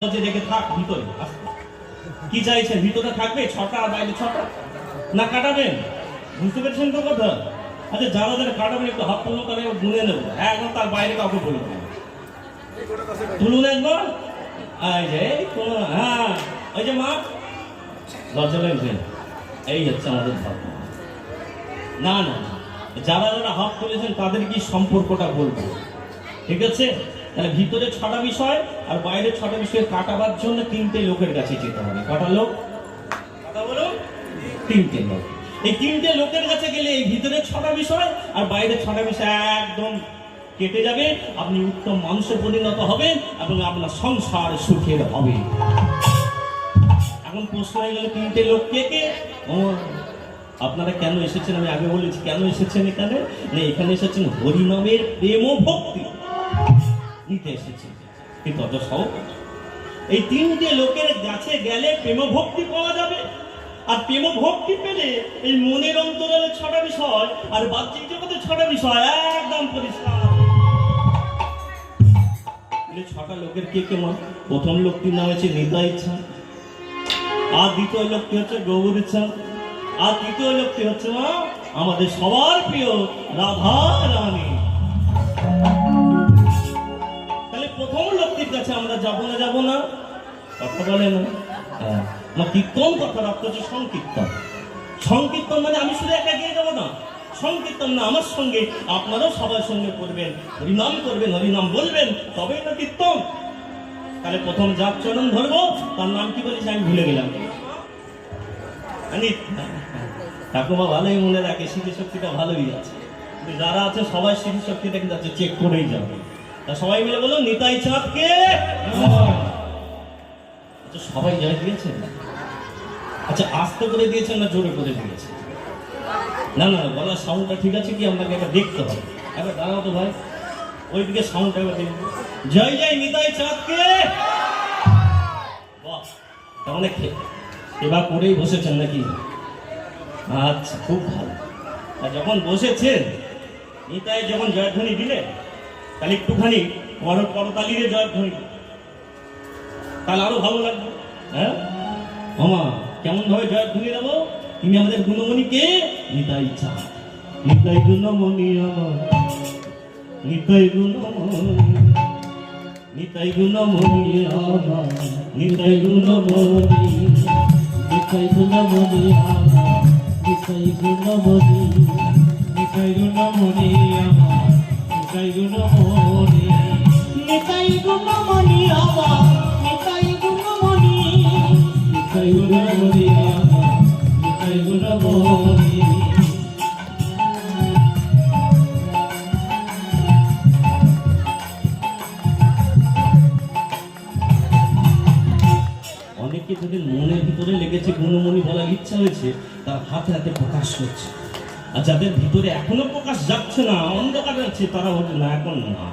রেখে থাক ভিতরে কি চাইছেন? ভিতরে থাকবে ছটা আর বাইরে ছটা না কাটাবেন? বুঝতে পেরেছেন তো কথা? আচ্ছা যারা যারা কাটাবেন একটু হাত তুলুন, তাহলে গুনে নেবো একদম, তার বাইরে কাউকে বলবো না। তুলুন একবার। এই যে হ্যাঁ ওই যে মা লজ্জা লাগছে, এই হচ্ছে আমাদের ধর্ম। না না যারা যারা হাত তুলেছেন তাদের কি সম্পর্কটা বলবো, ঠিক আছে? তাহলে ভিতরে ছটা বিষয় আর বাইরে ছটা বিষয় কাটাবার জন্য তিনটে লোকের কাছে যেতে হবে। কটা লোক? কথা বলো। তিনটে লোক। এই তিনটে লোকের কাছে গেলে এই ভিতরে ছটা বিষয় আর বাইরে ছটা বিষয় একদম কেটে যাবে, আপনি উত্তম মানুষে পরিণত হবেন এবং আপনার সংসার সুখের হবে। এখন প্রশ্ন হয়ে গেল তিনটে লোক কে কে? আপনারা কেন এসেছেন আমি আগে বলেছি, কেন এসেছেন এখানে? না এখানে এসেছেন হরিনামের প্রেম ও ভক্তি নিতে এসেছেন। কিন্তু অত সহজ এই তিনটে লোকের কাছে গেলে প্রেম ভক্তি পাওয়া যাবে, আর প্রেম ভক্তি পেলে এই মনের অন্তরালে ছটা বিষয় আর বাহ্যিক জগতে ছটা বিষয় একদম পরিষ্কার। ছটা লোকের কে কেমন? প্রথম লোকটির নাম হচ্ছে নিতাই চাঁদ, আর দ্বিতীয় লোকটি হচ্ছে গৌরী চাঁদ, আর তৃতীয় লোকটি হচ্ছে আমাদের সবার প্রিয় রাধা রানী। তাহলে প্রথম লোকটির কাছে আমরা যাবো না? যাবো না? কথা বলে না? না কীর্তন কথা রাখতে হচ্ছে সংকীর্তন। সংকীর্তন মানে আমি শুধু একা গিয়ে যাবো না, সংকীর্তন না, আমার সঙ্গে আপনারাও সবার সঙ্গে করবেন, হরিনাম করবেন, হরিনাম বলবেন, তবেই না কীর্তন। তাহলে প্রথম যার চরণ ধরবো তার নাম কি বলেছি আমি ভুলে গেলাম। ঠাকুমা ভালোই মনে রাখে, স্মৃতিশক্তিটা ভালোই আছে। যারা আছে সবাই স্মৃতিশক্তিটা কিন্তু আছে, চেক করেই যাবে। তা সবাই মিলে বলো নিতাই চাঁদকে। আচ্ছা সবাই জয় দিয়েছেন? আচ্ছা আস্তে করে দিয়েছেন না জোরে করে দিয়েছেন? না না বলার সাউন্ডটা ঠিক আছে কি আপনাকে একবার দেখতে হবে। একবার দাঁড়াও তো ভাই, ওইদিকে সাউন্ডটা একবার দেখবো। জয় জয় নিতাই চাঁদকে। বাহ, তার মানে এবার করেই বসেছেন নাকি? আচ্ছা খুব ভালো। আর যখন বসেছেন নিতাই যখন জয়ধ্বনি দিলেন তাহলে একটুখানি করতালিরে জয়ধ্বনি, তাহলে আরো ভালো লাগবে। হ্যাঁ মামা কেমন ভাবে জয়ধ্বনি দেবো? তিনি আমাদের গুণমণিকে নিতাই চাঁদ, নিতাই গুণমণি আমার, নিতাই গুণমণি, নিতাই গুণমণি আমার, নিতাই গুণমণি, নিতাই গুণমণি আমার, নিতাই গুণমণি, নিতাই গুণমণি আমার, নিতাই গুণমণি, নিতাই গুণমণি আমার, নিতাই গুণমণি, নিতাই গুণমণি আমার, নিতাই গুণমণি। অনেকে যাদের মনের ভিতরে লেগেছে গুণমণি বলার ইচ্ছা হয়েছে তার হাতে হাতে প্রকাশ করছে, আর যাদের ভিতরে এখনো প্রকাশ যাচ্ছে না, অন্ধকার আছে, তারা বলছে না এখন না,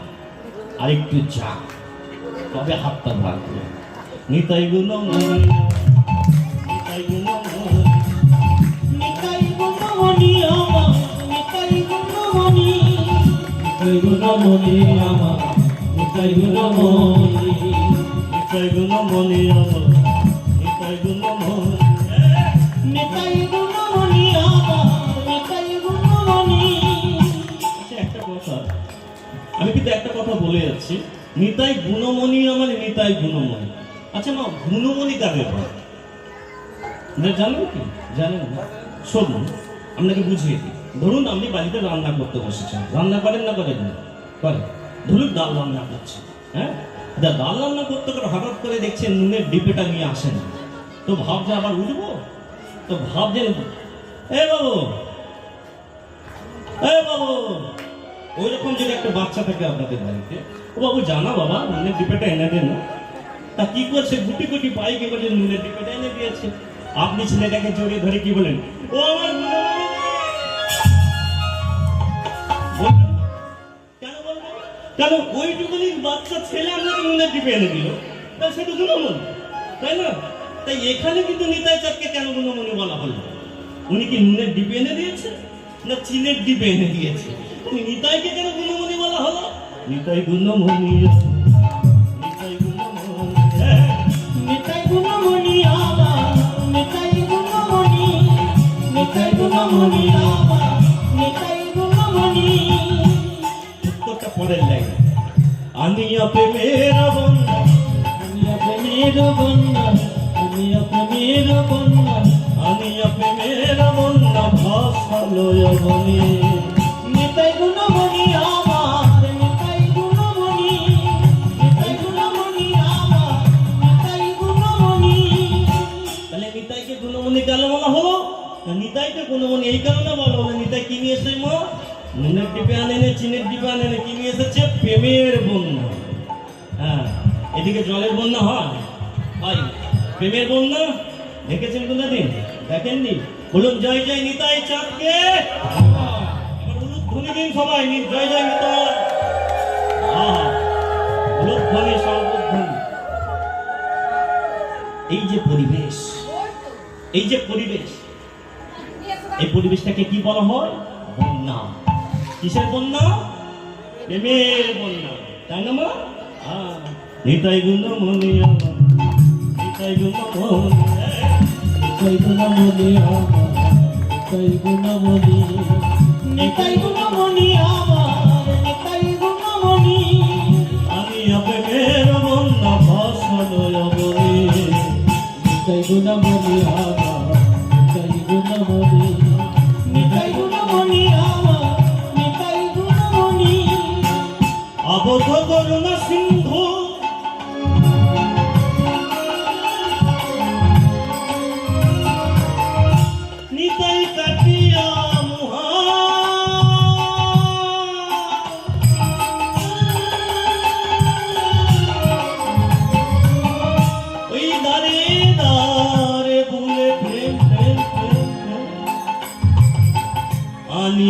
আরেকটু যা, তবে হাতটা ভাঙবে। নিতাই গুণমণি, নিতাই গুণমণি, নিতাই গুণমণি আমার, নিতাই গুণমণি, নিতাই গুণমণি আমার, নিতাই গুণমণি, নিতাই গুণমণি আমার, নিতাই গুণমণি, নিতাই গুণমণি আমার, নিতাই গুণমণি। একটা কথা আমি কিন্তু একটা কথা বলে যাচ্ছি, নিতাই গুণমণি আমার, নিতাই গুণমণি। আচ্ছা মা গুণমণি কাদের হয় জানেন কি? জানেন না? শুনুন আপনাকে বুঝিয়ে দিই। ধরুন আপনি বাড়িতে রান্না করতে বসেছেন, রান্না করেন না করেন না? করেন। ধরুন ডাল রান্না করছেন, হ্যাঁ ডাল রান্না করতে করে হঠাৎ করে দেখছেন নুনের ডিপেটা নিয়ে আসেন, তো ভাবছে আবার উঠবো, তো ভাবছেন এ বাবু, এ বাবু, ওই রকম যদি একটা বাচ্চা থাকে আপনাদের বাড়িতে, ও বাবু জানা বাবা নুনের ডিপেটা এনে দেন না। তা কি করছে? গুটি গুটি পাইকে করে নুনের ডিপেটা এনে দিয়েছে। আপনি ছেলেটাকে জড়িয়ে ধরে কি বলেন? ও আমার কেন বলবো? কেন ওইটুকুনি বাচ্চা ছেলে আপনাকে নুনের ডিপে এনে দিল, তা সেটা গুণমণি, তাই না? তাই এখানে কিন্তু নিতাই চাঁদকে কেন গুণমণি বলা হলো? উনি কি নুনের ডিপে এনে দিয়েছে না চিনের ডিপে এনে দিয়েছে? উনি নিতাইকে কেন গুণমণি বলা হলো? নিতাই গুণমণি, নিতাই গুণমণি। প্রেমের বন্যা, আনিয়া প্রেমের বন্যা, আনিয়া প্রেমের বন্যা ভাসালো বনে। নিতাই গুণমণি আমার, নিতাই গুণমণি, নিতাই গুণমণি আমার, নিতাই গুণমণি। তাহলে নিতাইকে গুণমণি কেন বলা হলো? না নিতাইকে গুণমণি এই কারণে বলা হলো, নিতাই কি নিয়ে এসে মা? নুনের ডিপে আনেনে, চিনের ডিপে আনেনে, কি নিয়ে এসেছে? প্রেমের বন্যা। হ্যাঁ, এদিকে জলের বন্যা হয়, হয় প্রেমের বন্যা। দেখেছেন কোনদিন? দেখেননি? বলুন জয় জয় নিতাই চাঁদকে। এবার উলুধ্বনি দিন সবাই, জয় জয় নিতাই। উলুধ্বনি, শঙ্খধ্বনি। এই যে পরিবেশ, এই যে পরিবেশ, এই পরিবেশটাকে কি বলা হয়? বন্যা। কিসের বন্যা? প্রেমের বন্যা, তাই না মা? নিতাই গুণমণি আমার, নিতাই গুণমণি, নিতাই গুণমণি আমার, নিতাই গুণমণি, নিতাই গুণমণি আমার, নিতাই গুণমণি। আনিয়া প্রেমের বন্যা ভাসালো বনে। নিতাই গুণমণি আমার, নিতাই গুণমণি, নিতাই গুণমণি আমার, নিতাই গুণমণি। আবদ্ধ করুণা সিন্ধু, নিতাই কাটিয়া মুহা। ওই দাঁড়ে দাঁড়ে ভুলে প্রেম প্রেম প্রেম প্রেম। আনি